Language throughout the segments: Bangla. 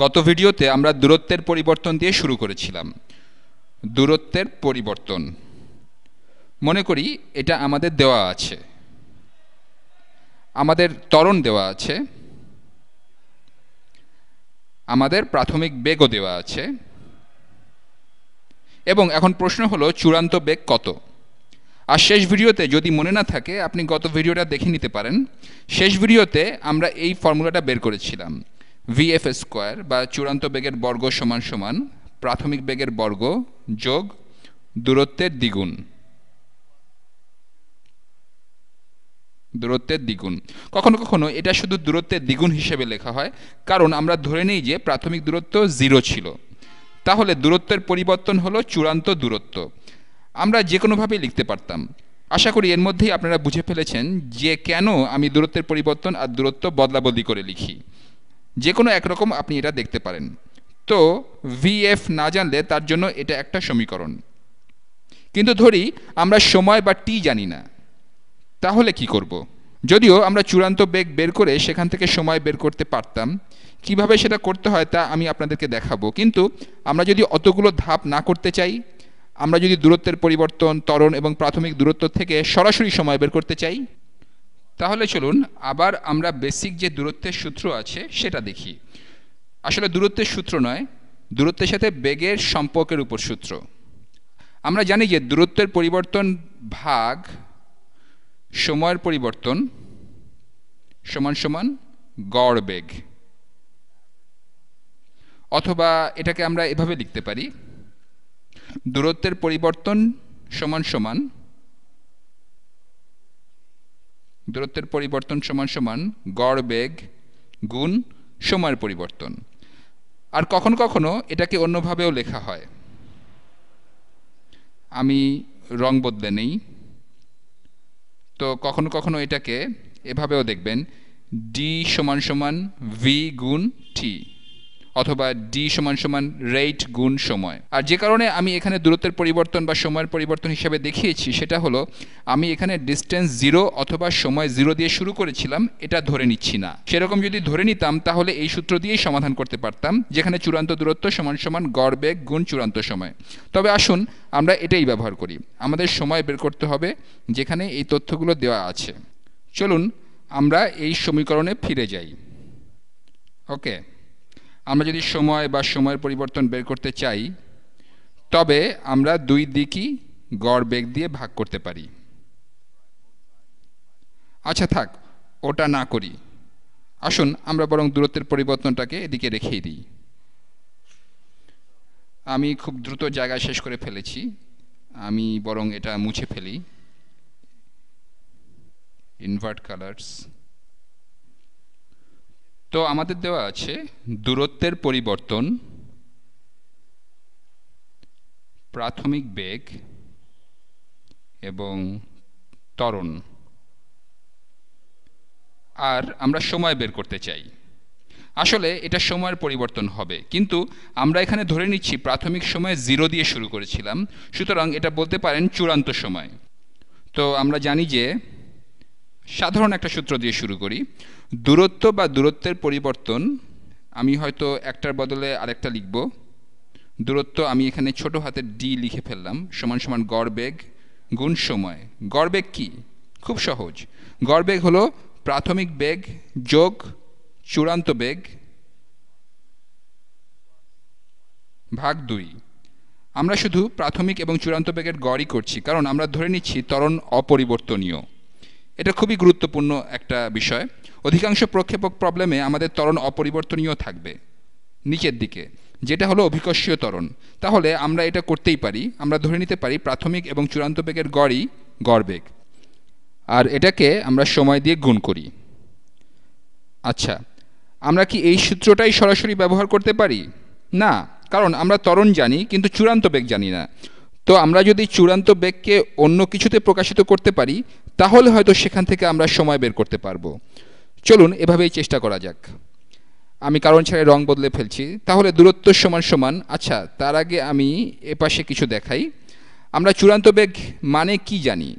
গত ভিডিওতে আমরা দূরত্বের পরিবর্তন দিয়ে শুরু করেছিলাম। দূরত্বের পরিবর্তন, মনে করি এটা আমাদের দেওয়া আছে, আমাদের ত্বরণ দেওয়া আছে, আমাদের প্রাথমিক বেগও দেওয়া আছে, এবং এখন প্রশ্ন হলো চূড়ান্ত বেগ কত। আর শেষ ভিডিওতে যদি মনে না থাকে আপনি গত ভিডিওটা দেখে নিতে পারেন। শেষ ভিডিওতে আমরা এই ফর্মুলাটা বের করেছিলাম, ভিএফ স্কোয়ার বা চূড়ান্ত বেগের বর্গ সমান সমান প্রাথমিক বেগের বর্গ যোগ দূরত্বের দ্বিগুণ। দূরত্বের দ্বিগুণ, কখনো কখনো এটা শুধু দূরত্বের দ্বিগুণ হিসেবে লেখা হয়, কারণ আমরা ধরে নিই যে প্রাথমিক দূরত্ব 0 ছিল, তাহলে দূরত্বের পরিবর্তন হলো চূড়ান্ত দূরত্ব। আমরা যে কোনোভাবেই লিখতে পারতাম। আশা করি এর মধ্যেই আপনারা বুঝে ফেলেছেন যে কেন আমি দূরত্বের পরিবর্তন আর দূরত্ব বদলাবদলি করে লিখি। যে কোনো একরকম আপনি এটা দেখতে পারেন। তো ভিএফ না জানলে তার জন্য এটা একটা সমীকরণ। কিন্তু ধরি আমরা সময় বা টি জানি না, তাহলে কি করব? যদিও আমরা চূড়ান্ত বেগ বের করে সেখান থেকে সময় বের করতে পারতাম, কিভাবে সেটা করতে হয় তা আমি আপনাদেরকে দেখাবো। কিন্তু আমরা যদি অতগুলো ধাপ না করতে চাই, আমরা যদি দূরত্বের পরিবর্তন, ত্বরণ এবং প্রাথমিক দূরত্ব থেকে সরাসরি সময় বের করতে চাই, তাহলে চলুন আবার আমরা বেসিক যে দূরত্বের সূত্র আছে সেটা দেখি। আসলে দূরত্বের সূত্র নয়, দূরত্বের সাথে বেগের সম্পর্কের উপর সূত্র। আমরা জানি যে দূরত্বের পরিবর্তন ভাগ সময়ের পরিবর্তন সমান সমান গড় বেগ, অথবা এটাকে আমরা এভাবে লিখতে পারি, দূরত্বের পরিবর্তন সমান সমান দূরত্বের পরিবর্তন সমান সমান গড় বেগ গুণ সময়ের পরিবর্তন। আর কখনো কখনো এটাকে অন্যভাবেও লেখা হয়, আমি রং বদলে নেই। তো কখনো কখনো এটাকে এভাবেও দেখবেন, ডি সমান সমান ভি গুণ টি, অথবা ডি সমান সমান রেট গুণ সময়। আর যে কারণে আমি এখানে দূরত্বের পরিবর্তন বা সময়ের পরিবর্তন হিসাবে দেখিয়েছি সেটা হলো, আমি এখানে ডিস্টেন্স 0 অথবা সময় 0 দিয়ে শুরু করেছিলাম, এটা ধরে নিচ্ছি না। সেরকম যদি ধরে নিতাম তাহলে এই সূত্র দিয়েই সমাধান করতে পারতাম, যেখানে চূড়ান্ত দূরত্ব সমান সমান গড় বেগ গুণ চূড়ান্ত সময়। তবে আসুন আমরা এটাই ব্যবহার করি, আমাদের সময় বের করতে হবে যেখানে এই তথ্যগুলো দেওয়া আছে। চলুন আমরা এই সমীকরণে ফিরে যাই। ওকে, আমরা যদি সময় বা সময়ের পরিবর্তন বের করতে চাই, তবে আমরা দুই দিকই গড় বেগ দিয়ে ভাগ করতে পারি। আচ্ছা থাক, ওটা না করি, আসুন আমরা বরং দূরত্বের পরিবর্তনটাকে এদিকে রেখেই দিই। আমি খুব দ্রুত জায়গা শেষ করে ফেলেছি, আমি বরং এটা মুছে ফেলি। Invert colours. তো আমাদের দেওয়া আছে দূরত্বের পরিবর্তন, প্রাথমিক বেগ এবং ত্বরণ, আর আমরা সময় বের করতে চাই। আসলে এটা সময়ের পরিবর্তন হবে, কিন্তু আমরা এখানে ধরে নিচ্ছি প্রাথমিক সময় 0 দিয়ে শুরু করেছিলাম, সুতরাং এটা বলতে পারেন চূড়ান্ত সময়। তো আমরা জানি যে সাধারণ একটা সূত্র দিয়ে শুরু করি, দূরত্ব বা দূরত্বের পরিবর্তন, আমি হয়তো একটার বদলে আরেকটা লিখব। দূরত্ব আমি এখানে ছোট হাতের ডি লিখে ফেললাম, সমান সমান গড় বেগ গুণ সময়। গড় বেগ কি? খুব সহজ, গড় বেগ হলো প্রাথমিক বেগ যোগ চূড়ান্ত বেগ ভাগ 2। আমরা শুধু প্রাথমিক এবং চূড়ান্ত বেগের গড়ই করছি, কারণ আমরা ধরে নিচ্ছি ত্বরণ অপরিবর্তনীয়। এটা খুবই গুরুত্বপূর্ণ একটা বিষয়। অধিকাংশ প্রক্ষেপক প্রবলেমে আমাদের ত্বরণ অপরিবর্তনীয় থাকবে নিচের দিকে, যেটা হলো অভিকর্ষীয় ত্বরণ। তাহলে আমরা এটা করতেই পারি, আমরা ধরে নিতে পারি প্রাথমিক এবং চূড়ান্ত বেগের গড়ই গড় বেগ, আর এটাকে আমরা সময় দিয়ে গুণ করি। আচ্ছা, আমরা কি এই সূত্রটাই সরাসরি ব্যবহার করতে পারি? না, কারণ আমরা ত্বরণ জানি কিন্তু চূড়ান্ত বেগ জানি না। তো আমরা যদি চূড়ান্ত বেগকে অন্য কিছুতে প্রকাশিত করতে পারি, তাহলে হয়তো সেখান থেকে আমরা সময় বের করতে পারবো। চলুন এভাবেই চেষ্টা করা যাক। আমি কারণ ছাড়াই রং বদলে ফেলছি। তাহলে দূরত্ব সমান সমান, আচ্ছা তার আগে আমি এপাশে কিছু দেখাই। আমরা চূড়ান্ত বেগ মানে কি জানি?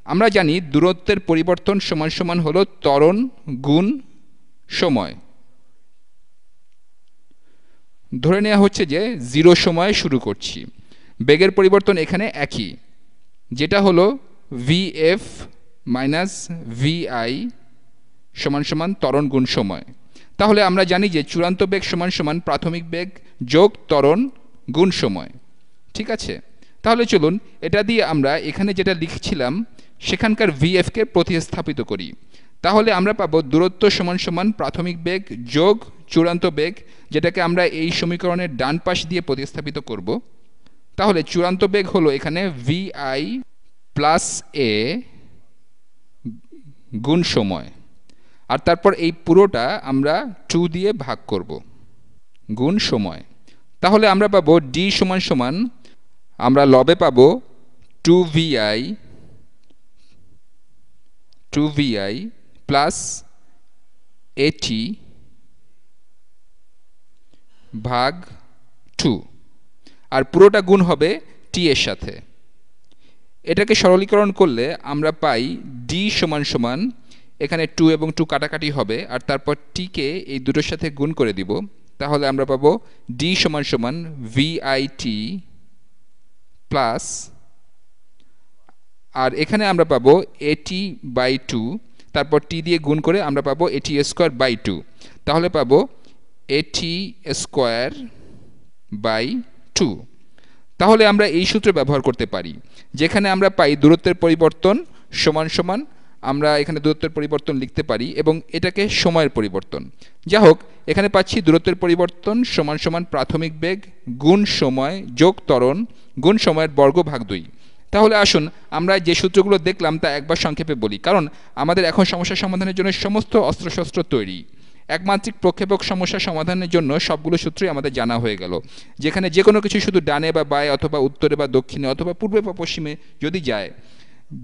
আমরা জানি দূরত্বের পরিবর্তন সমান সমান হলো ত্বরণ গুণ সময়। ধরে নেওয়া হচ্ছে যে 0 সময়ে শুরু করছি। বেগের পরিবর্তন এখানে একই, যেটা হলো vf মাইনাস vi সমান সমান ত্বরণ গুণ সময়। তাহলে আমরা জানি যে চূড়ান্ত বেগ সমান সমান প্রাথমিক বেগ যোগ ত্বরণ গুণ সময়। ঠিক আছে, তাহলে চলুন এটা দিয়ে আমরা এখানে যেটা লিখছিলাম সেখানকার vf কে প্রতিস্থাপিত করি। তাহলে আমরা পাবো দূরত্ব সমান সমান প্রাথমিক বেগ যোগ চূড়ান্ত বেগ, যেটাকে আমরা এই সমীকরণের ডান পাশ দিয়ে প্রতিস্থাপিত করব। তাহলে চূড়ান্ত বেগ হলো এখানে vi প্লাস a গুণ সময়, আর তারপর এই পুরোটা আমরা 2 দিয়ে ভাগ করব গুণ সময়। তাহলে আমরা পাবো d সমান সমান আমরা লবে পাবো 2vi প্লাস at ভাগ 2, আর পুরোটা গুণ হবে t এর সাথে। এটাকে সরলীকরণ করলে আমরা পাই d সমান সমান এখানে 2 এবং 2 কাটাকাটি হবে, আর তারপর t কে এই দুটোর সাথে গুণ করে দিব। তাহলে আমরা পাবো d সমান সমান vit প্লাস, আর এখানে আমরা পাবো at বাই 2, তারপর t দিয়ে গুণ করে আমরা পাবো at স্কোয়ার বাই 2। তাহলে পাবো at স্কোয়ার বাই 2। তাহলে আমরা এই সূত্র ব্যবহার করতে পারি, যেখানে আমরা পাই দূরত্বের পরিবর্তন সমান সমান আমরা এখানে দূরত্বের পরিবর্তন লিখতে পারি এবং এটাকে সময়ের পরিবর্তন। যা হোক, এখানে পাচ্ছি দূরত্বের পরিবর্তন সমান সমান প্রাথমিক বেগ গুণ সময় যোগ ত্বরণ গুণ সময়ের বর্গ ভাগ 2। তাহলে আসুন আমরা যে সূত্রগুলো দেখলাম তা একবার সংক্ষেপে বলি, কারণ আমাদের এখন সমস্যা সমাধানের জন্য সমস্ত অস্ত্রশস্ত্র তৈরি। একমাত্রিক প্রক্ষেপক সমস্যা সমাধানের জন্য সবগুলো সূত্রই আমাদের জানা হয়ে গেল, যেখানে যে কোনো কিছু শুধু ডানে বা বায়ে অথবা উত্তরে বা দক্ষিণে অথবা পূর্বে বা পশ্চিমে যদি যায়,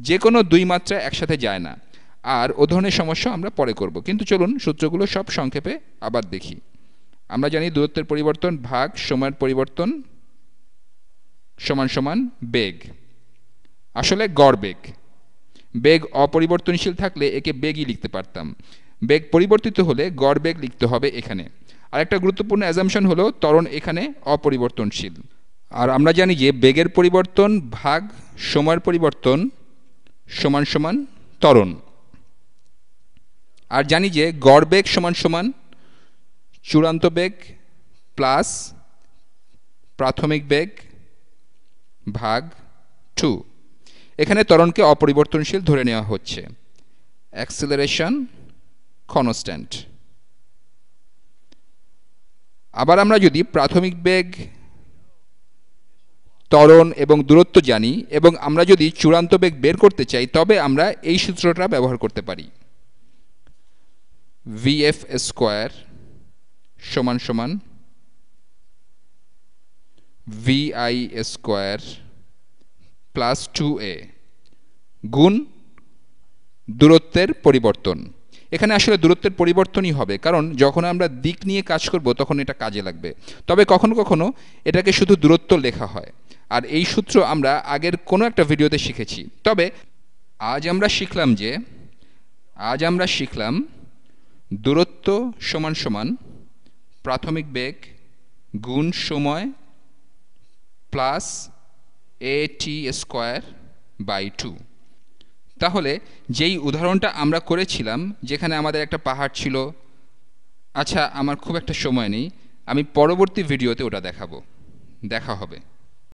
যে কোনো দুই মাত্রা একসাথে যায় না। আর ও ধরনের সমস্যা আমরা পরে করব, কিন্তু চলুন সূত্রগুলো সব সংক্ষেপে আবার দেখি। আমরা জানি দূরত্বের পরিবর্তন ভাগ সময়ের পরিবর্তন সমান সমান বেগ, আসলে গড় বেগ। বেগ অপরিবর্তনশীল থাকলে একে বেগই লিখতে পারতাম, বেগ পরিবর্তিত হলে গড় বেগ লিখতে হবে এখানে। আরেকটা গুরুত্বপূর্ণ অ্যাজাম্পশন হলো ত্বরণ এখানে অপরিবর্তনশীল। আর আমরা জানি যে বেগের পরিবর্তন ভাগ সময়ের পরিবর্তন সমান সমান ত্বরণ, আর জানি যে গড় বেগ সমান সমান চূড়ান্ত বেগ প্লাস প্রাথমিক বেগ ভাগ 2। এখানে ত্বরণকে অপরিবর্তনশীল ধরে নেওয়া হচ্ছে, অ্যাক্সিলারেশন কনস্ট্যান্ট। আবার আমরা যদি প্রাথমিক বেগ ত্বরণ এবং দূরত্ব জানি এবং আমরা যদি চূড়ান্ত বেগ বের করতে চাই, তবে আমরা এই সূত্রটা ব্যবহার করতে পারি। vf স্কোয়ার সমান সমান vi স্কোয়ার প্লাস 2a গুণ দূরত্বের পরিবর্তন। এখানে আসলে দূরত্বের পরিবর্তনই হবে, কারণ যখন আমরা দিক নিয়ে কাজ করব তখন এটা কাজে লাগবে। তবে কখনো কখনো এটাকে শুধু দূরত্ব লেখা হয়, আর এই সূত্র আমরা আগের কোনো একটা ভিডিওতে শিখেছি। তবে আজ আমরা শিখলাম দূরত্ব সমান সমান প্রাথমিক বেগ গুণ সময় প্লাস at স্কোয়ার বাই 2। তাহলে যেই উদাহরণটা আমরা করেছিলাম, যেখানে আমাদের একটা পাহাড় ছিল, আচ্ছা আমার খুব একটা সময় নেই, আমি পরবর্তী ভিডিওতে ওটা দেখাবো। দেখা হবে।